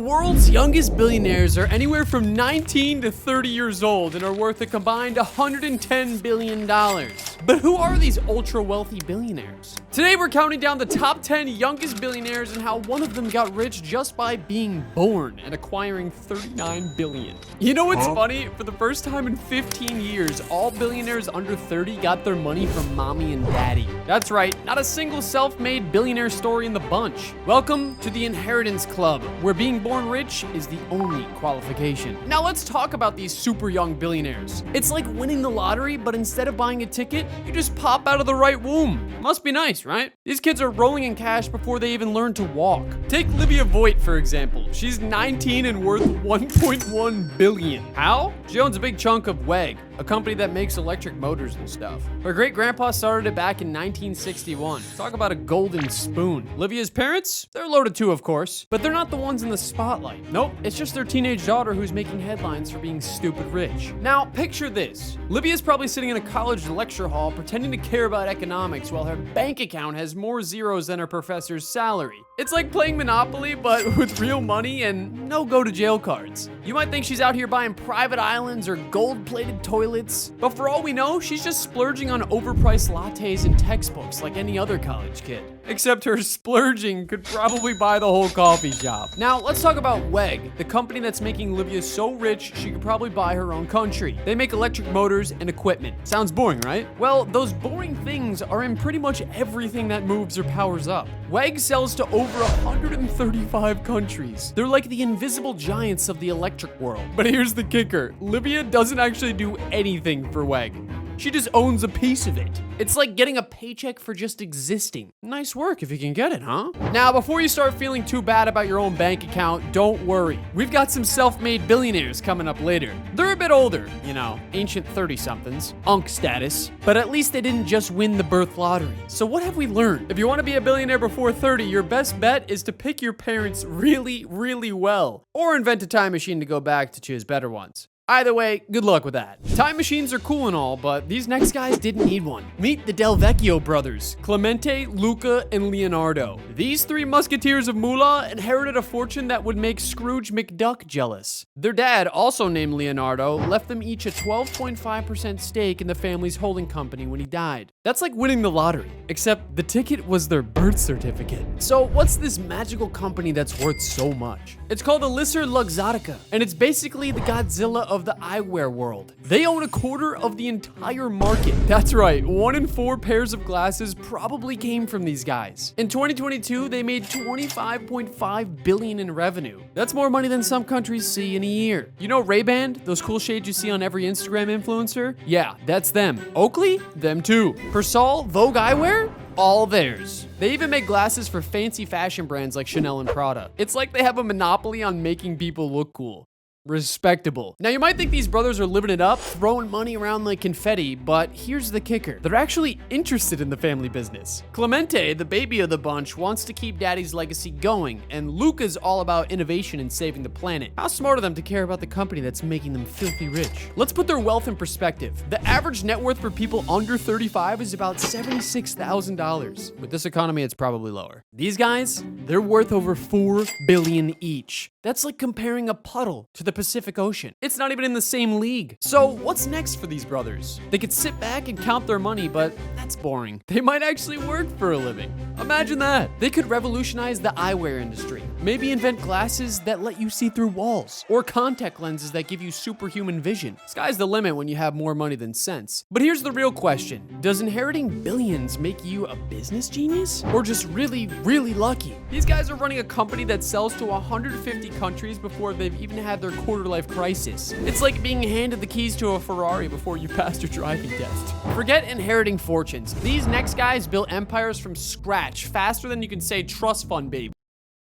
world's youngest billionaires are anywhere from 19 to 30 years old and are worth a combined $110 billion. But who are these ultra-wealthy billionaires? Today we're counting down the top 10 youngest billionaires and how one of them got rich just by being born and acquiring $39 billion. You know what's funny? For the first time in 15 years, all billionaires under 30 got their money from mommy and daddy. That's right, not a single self-made billionaire story in the bunch. Welcome to the Inheritance Club, where being born rich is the only qualification. Now let's talk about these super young billionaires. It's like winning the lottery, but instead of buying a ticket, you just pop out of the right womb. Must be nice, right? These kids are rolling in cash before they even learn to walk. Take Livia Voigt, for example. She's 19 and worth $1.1 billion. How? She owns a big chunk of WEG, a company that makes electric motors and stuff. Her great-grandpa started it back in 1961. Talk about a golden spoon. Livia's parents? They're loaded too, of course, but they're not the ones in the spotlight. Nope, it's just their teenage daughter who's making headlines for being stupid rich. Now, picture this. Livia's probably sitting in a college lecture hall pretending to care about economics while her bank account has more zeros than her professor's salary. It's like playing Monopoly, but with real money and no go-to-jail cards. You might think she's out here buying private islands or gold-plated toilets, but for all we know, she's just splurging on overpriced lattes and textbooks like any other college kid. Except her splurging could probably buy the whole coffee shop. Now, let's talk about WEG, the company that's making Livia so rich she could probably buy her own country. They make electric motors and equipment. Sounds boring, right? Well, those boring things are in pretty much everything that moves or powers up. WEG sells to over 135 countries. They're like the invisible giants of the electric world. But here's the kicker. Livia doesn't actually do anything for WEG. She just owns a piece of it. It's like getting a paycheck for just existing. Nice work if you can get it, huh? Now, before you start feeling too bad about your own bank account, don't worry. We've got some self-made billionaires coming up later. They're a bit older, you know, ancient 30-somethings, unk status, but at least they didn't just win the birth lottery. So what have we learned? If you want to be a billionaire before 30, your best bet is to pick your parents really, really well, or invent a time machine to go back to choose better ones. Either way, good luck with that. Time machines are cool and all, but these next guys didn't need one. Meet the Del Vecchio brothers, Clemente, Luca, and Leonardo. These three musketeers of moolah inherited a fortune that would make Scrooge McDuck jealous. Their dad, also named Leonardo, left them each a 12.5% stake in the family's holding company when he died. That's like winning the lottery, except the ticket was their birth certificate. So what's this magical company that's worth so much? It's called Elixir Luxottica, and it's basically the Godzilla of the eyewear world. They own a quarter of the entire market. That's right, 1 in 4 pairs of glasses probably came from these guys. In 2022, they made $25.5 billion in revenue. That's more money than some countries see in a year. You know Ray-Ban, those cool shades you see on every Instagram influencer? Yeah, that's them. Oakley? Them too. Persol? Vogue Eyewear? All theirs. They even make glasses for fancy fashion brands like Chanel and Prada. It's like they have a monopoly on making people look cool. Respectable. Now you might think these brothers are living it up, throwing money around like confetti, but here's the kicker. They're actually interested in the family business. Clemente, the baby of the bunch, wants to keep daddy's legacy going, and Luca's all about innovation and saving the planet. How smart of them to care about the company that's making them filthy rich. Let's put their wealth in perspective. The average net worth for people under 35 is about $76,000. With this economy, it's probably lower. These guys, they're worth over $4 billion each. That's like comparing a puddle to the Pacific Ocean. It's not even in the same league. So what's next for these brothers? They could sit back and count their money, but that's boring. They might actually work for a living. Imagine that. They could revolutionize the eyewear industry. Maybe invent glasses that let you see through walls, or contact lenses that give you superhuman vision. Sky's the limit when you have more money than sense. But here's the real question. Does inheriting billions make you a business genius? Or just really, really lucky? These guys are running a company that sells to 150 countries before they've even had their quarter-life crisis. It's like being handed the keys to a Ferrari before you passed your driving test. Forget inheriting fortunes. These next guys built empires from scratch faster than you can say trust fund, baby.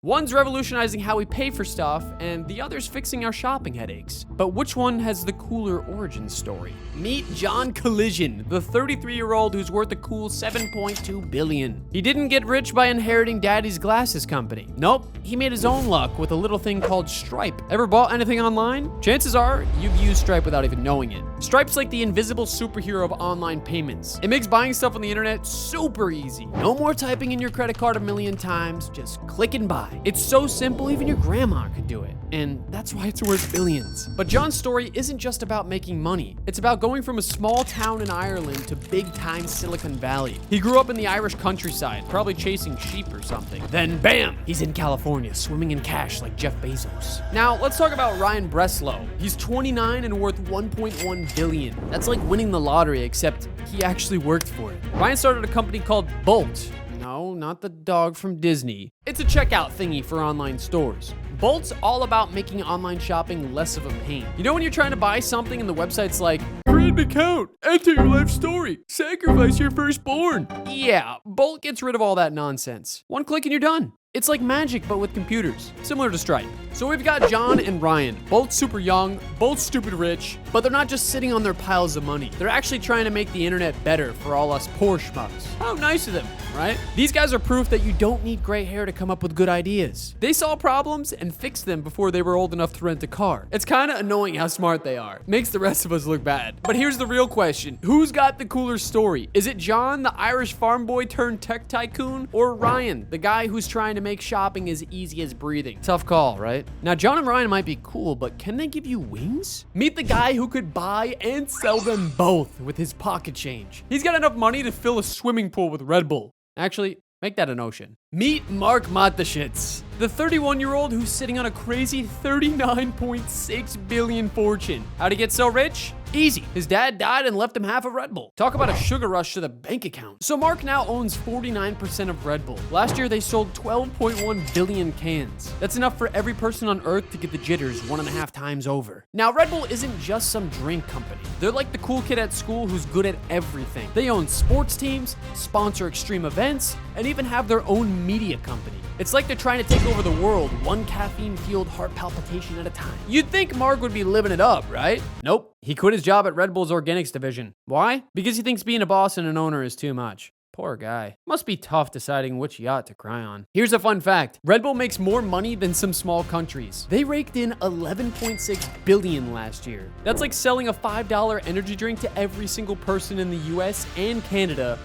One's revolutionizing how we pay for stuff, and the other's fixing our shopping headaches. But which one has the cooler origin story? Meet John Collision, the 33-year-old who's worth a cool $7.2 billion. He didn't get rich by inheriting daddy's glasses company. Nope, he made his own luck with a little thing called Stripe. Ever bought anything online? Chances are you've used Stripe without even knowing it. Stripe's like the invisible superhero of online payments. It makes buying stuff on the internet super easy. No more typing in your credit card a million times, just click and buy. why. It's so simple, even your grandma could do it. And that's why it's worth billions. But John's story isn't just about making money. It's about going from a small town in Ireland to big-time Silicon Valley. He grew up in the Irish countryside, probably chasing sheep or something. Then, bam, he's in California, swimming in cash like Jeff Bezos. Now, let's talk about Ryan Breslow. He's 29 and worth 1.1 billion. That's like winning the lottery, except he actually worked for it. Ryan started a company called Bolt. No, not the dog from Disney. It's a checkout thingy for online stores. Bolt's all about making online shopping less of a pain. You know when you're trying to buy something and the website's like, create an account, enter your life story, sacrifice your firstborn. Yeah, Bolt gets rid of all that nonsense. One click and you're done. It's like magic, but with computers, similar to Stripe. So we've got John and Ryan, both super young, both stupid rich, but they're not just sitting on their piles of money. They're actually trying to make the internet better for all us poor schmucks. How nice of them, right? These guys are proof that you don't need gray hair to come up with good ideas. They saw problems and fixed them before they were old enough to rent a car. It's kind of annoying how smart they are. Makes the rest of us look bad. But here's the real question. Who's got the cooler story? Is it John, the Irish farm boy turned tech tycoon, or Ryan, the guy who's trying to make shopping as easy as breathing? Tough call, right? Now, John and Ryan might be cool, but can they give you wings? Meet the guy who could buy and sell them both with his pocket change. He's got enough money to fill a swimming pool with Red Bull. Actually, make that an ocean. Meet Mark Mateschitz, the 31-year-old who's sitting on a crazy 39.6 billion fortune. How'd he get so rich? Easy. His dad died and left him half of Red Bull. Talk about a sugar rush to the bank account. So Mark now owns 49% of Red Bull. Last year, they sold 12.1 billion cans. That's enough for every person on Earth to get the jitters 1.5 times over. Now, Red Bull isn't just some drink company. They're like the cool kid at school who's good at everything. They own sports teams, sponsor extreme events, and even have their own media company. It's like they're trying to take over the world, one caffeine-fueled heart palpitation at a time. You'd think Mark would be living it up, right? Nope. He quit his job at Red Bull's organics division. Why? Because he thinks being a boss and an owner is too much. Poor guy. Must be tough deciding which yacht to cry on. Here's a fun fact. Red Bull makes more money than some small countries. They raked in 11.6 billion last year. That's like selling a $5 energy drink to every single person in the US and Canada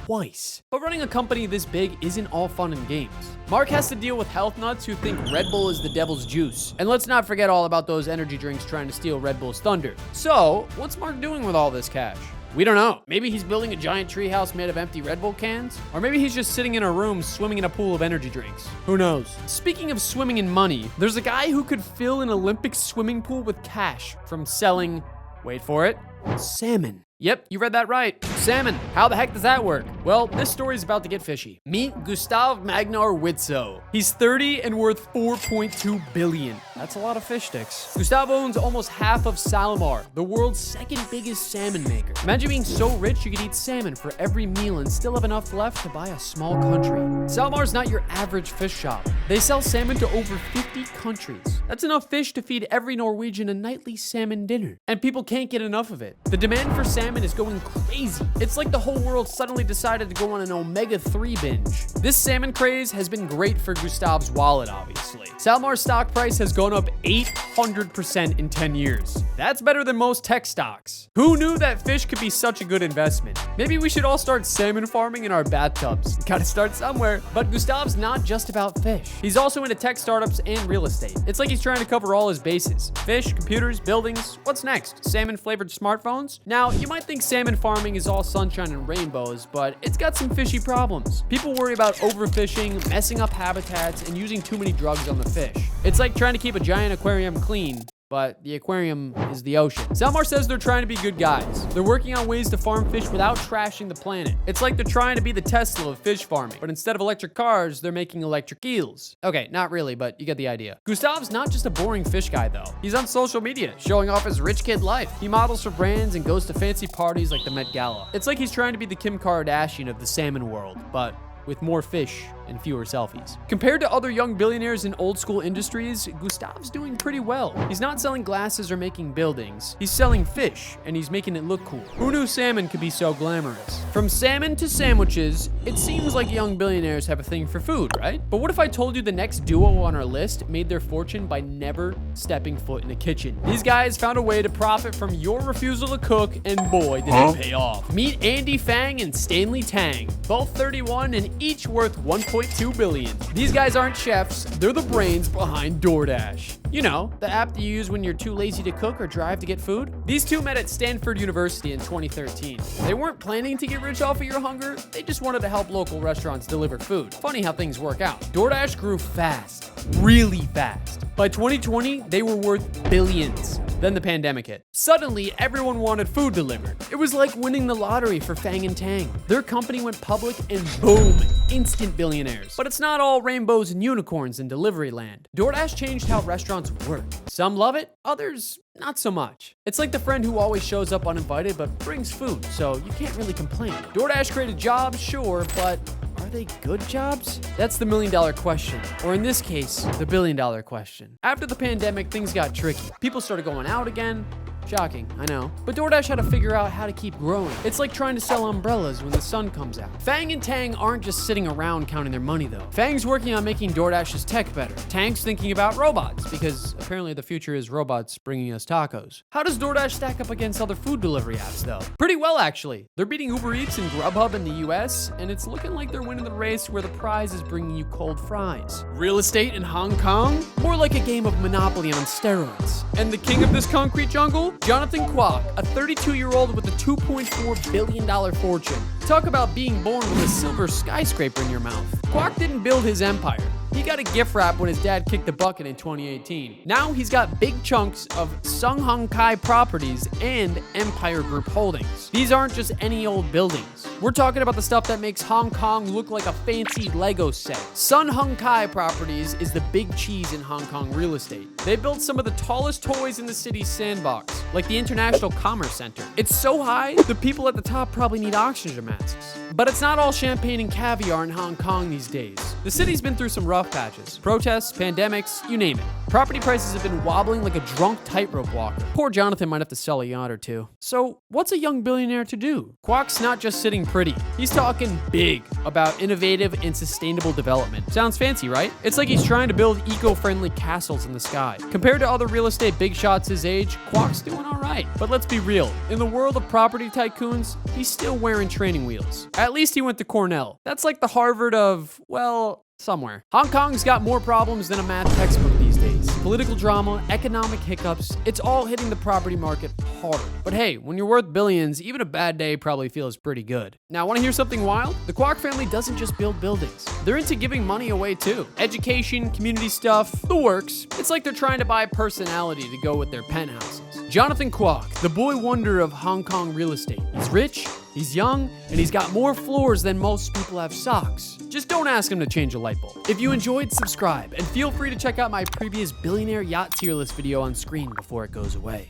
twice. But running a company this big isn't all fun and games. Mark has to deal with health nuts who think Red Bull is the devil's juice. And let's not forget all about those energy drinks trying to steal Red Bull's thunder. So, what's Mark doing with all this cash? We don't know. Maybe he's building a giant treehouse made of empty Red Bull cans? Or maybe he's just sitting in a room swimming in a pool of energy drinks. Who knows? Speaking of swimming in money, there's a guy who could fill an Olympic swimming pool with cash from selling, wait for it, salmon. Yep, you read that right. Salmon. How the heck does that work? Well, this story is about to get fishy. Meet Gustav Magnar Witzo. He's 30 and worth 4.2 billion. That's a lot of fish sticks. Gustav owns almost half of Salmar, the world's second biggest salmon maker. Imagine being so rich you could eat salmon for every meal and still have enough left to buy a small country. Salmar's not your average fish shop. They sell salmon to over 50 countries. That's enough fish to feed every Norwegian a nightly salmon dinner. And people can't get enough of it. The demand for salmon is going crazy. It's like the whole world suddenly decided to go on an omega-3 binge. This salmon craze has been great for Gustav's wallet, obviously. Salmar's stock price has gone up 800% in 10 years. That's better than most tech stocks. Who knew that fish could be such a good investment? Maybe we should all start salmon farming in our bathtubs. Gotta start somewhere. But Gustav's not just about fish. He's also into tech startups and real estate. It's like he's trying to cover all his bases. Fish, computers, buildings. What's next? Salmon-flavored smartphones? Now, you might think salmon farming is all sunshine and rainbows, but it's got some fishy problems. People worry about overfishing, messing up habitats, and using too many drugs on the fish. It's like trying to keep a giant aquarium clean, but the aquarium is the ocean. Salmar says they're trying to be good guys. They're working on ways to farm fish without trashing the planet. It's like they're trying to be the Tesla of fish farming, but instead of electric cars, they're making electric eels. Okay, not really, but you get the idea. Gustav's not just a boring fish guy, though. He's on social media, showing off his rich kid life. He models for brands and goes to fancy parties like the Met Gala. It's like he's trying to be the Kim Kardashian of the salmon world, but with more fish and fewer selfies. Compared to other young billionaires in old school industries, Gustav's doing pretty well. He's not selling glasses or making buildings. He's selling fish, and he's making it look cool. Who knew salmon could be so glamorous? From salmon to sandwiches, it seems like young billionaires have a thing for food, right? But what if I told you the next duo on our list made their fortune by never stepping foot in a kitchen? These guys found a way to profit from your refusal to cook, and boy, did it pay off. Meet Andy Fang and Stanley Tang, both 31 and each worth 1.2 billion. These guys aren't chefs, they're the brains behind DoorDash. You know, the app you use when you're too lazy to cook or drive to get food. These two met at Stanford University in 2013. They weren't planning to get rich off of your hunger, they just wanted to help local restaurants deliver food. Funny how things work out. DoorDash grew fast, really fast. By 2020, they were worth billions. Then the pandemic hit. Suddenly, everyone wanted food delivered. It was like winning the lottery for Fang and Tang. Their company went public and boom, instant billionaires. But it's not all rainbows and unicorns in delivery land. DoorDash changed how restaurants work. Some love it, others not so much. It's like the friend who always shows up uninvited but brings food, so you can't really complain. DoorDash created jobs, sure, but are they good jobs? That's the million-dollar question, or in this case, the billion-dollar question. After the pandemic, things got tricky. People started going out again. Shocking, I know. But DoorDash had to figure out how to keep growing. It's like trying to sell umbrellas when the sun comes out. Fang and Tang aren't just sitting around counting their money though. Fang's working on making DoorDash's tech better. Tang's thinking about robots, because apparently the future is robots bringing us tacos. How does DoorDash stack up against other food delivery apps though? Pretty well actually. They're beating Uber Eats and Grubhub in the US, and it's looking like they're winning the race where the prize is bringing you cold fries. Real estate in Hong Kong? More like a game of Monopoly on steroids. And the king of this concrete jungle? Jonathan Kwok, a 32-year-old with a $2.4 billion fortune. Talk about being born with a silver skyscraper in your mouth. Kwok didn't build his empire. He got a gift wrap when his dad kicked the bucket in 2018. Now he's got big chunks of Sung Hung Kai properties and Empire Group holdings. These aren't just any old buildings. We're talking about the stuff that makes Hong Kong look like a fancy Lego set. Sun Hung Kai Properties is the big cheese in Hong Kong real estate. They built some of the tallest toys in the city's sandbox, like the International Commerce Center. It's so high, the people at the top probably need oxygen masks. But it's not all champagne and caviar in Hong Kong these days. The city's been through some rough patches. Protests, pandemics, you name it. Property prices have been wobbling like a drunk tightrope walker. Poor Jonathan might have to sell a yacht or two. So, what's a young billionaire to do? Kwok's not just sitting pretty. He's talking big about innovative and sustainable development. Sounds fancy, right? It's like he's trying to build eco-friendly castles in the sky. Compared to other real estate big shots his age, Kwok's doing all right. But let's be real. In the world of property tycoons, he's still wearing training wheels. At least he went to Cornell. That's like the Harvard of, well, somewhere. Hong Kong's got more problems than a math textbook these days. Political drama, economic hiccups, it's all hitting the property market hard. But hey, when you're worth billions, even a bad day probably feels pretty good. Now, want to hear something wild? The Kwok family doesn't just build buildings. They're into giving money away too. Education, community stuff, the works. It's like they're trying to buy personality to go with their penthouses. Jonathan Kwok, the boy wonder of Hong Kong real estate. He's rich, he's young, and he's got more floors than most people have socks. Just don't ask him to change a light bulb. If you enjoyed, subscribe, and feel free to check out my previous billionaire yacht tier list video on screen before it goes away.